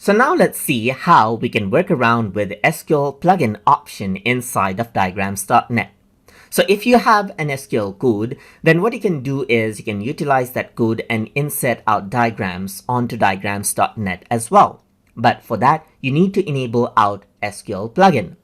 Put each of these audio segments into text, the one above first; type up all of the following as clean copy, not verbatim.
So now let's see how we can work around with the SQL plugin option inside of diagrams.net. So if you have an SQL code, then what you can do is you can utilize that code and insert out diagrams onto diagrams.net as well. But for that, you need to enable out SQL plugin.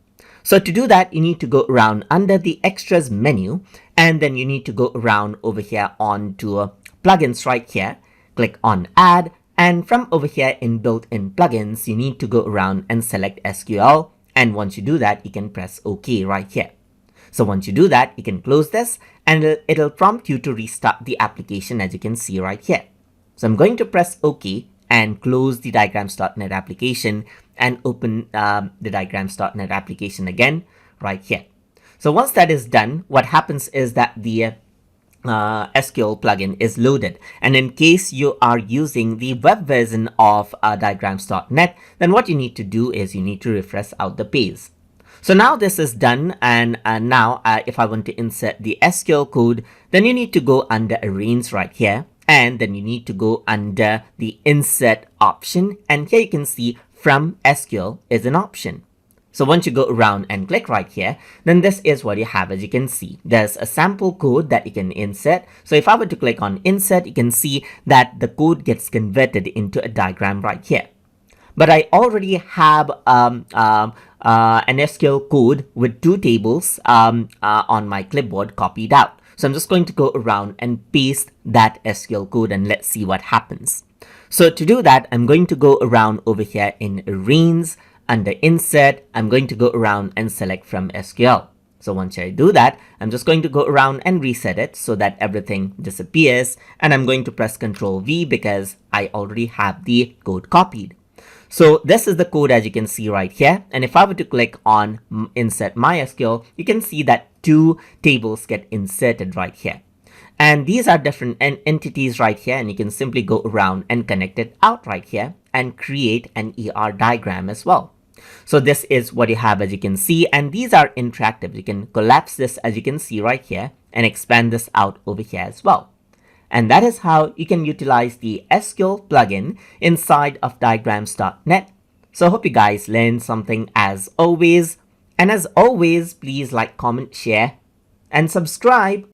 So to do that, you need to go around under the extras menu, and then you need to go around over here onto plugins right here, click on add, and from over here in built-in plugins, you need to go around and select SQL. And once you do that, you can press OK right here. So once you do that, you can close this and it'll prompt you to restart the application, as you can see right here. So I'm going to press OK and close the diagrams.net application and open the diagrams.net application again right here. So once that is done, what happens is that the SQL plugin is loaded, and in case you are using the web version of diagrams.net, then what you need to do is you need to refresh out the page. So now this is done, and now if I want to insert the SQL code, then you need to go under arrange right here, and then you need to go under the insert option, and here you can see from SQL is an option. So once you go around and click right here, then this is what you have. As you can see, there's a sample code that you can insert. So if I were to click on insert, you can see that the code gets converted into a diagram right here. But I already have an SQL code with two tables on my clipboard copied out. So I'm just going to go around and paste that SQL code, and let's see what happens. So to do that, I'm going to go around over here in arrange. Under insert, I'm going to go around and select from SQL. So once I do that, I'm just going to go around and reset it so that everything disappears. And I'm going to press Ctrl V because I already have the code copied. So this is the code, as you can see right here. And if I were to click on insert MySQL, you can see that two tables get inserted right here. And these are different entities right here, and you can simply go around and connect it out right here and create an ER diagram as well. So this is what you have, as you can see, and these are interactive. You can collapse this, as you can see right here, and expand this out over here as well. And that is how you can utilize the SQL plugin inside of diagrams.net. So I hope you guys learned something as always. And as always, please like, comment, share, and subscribe.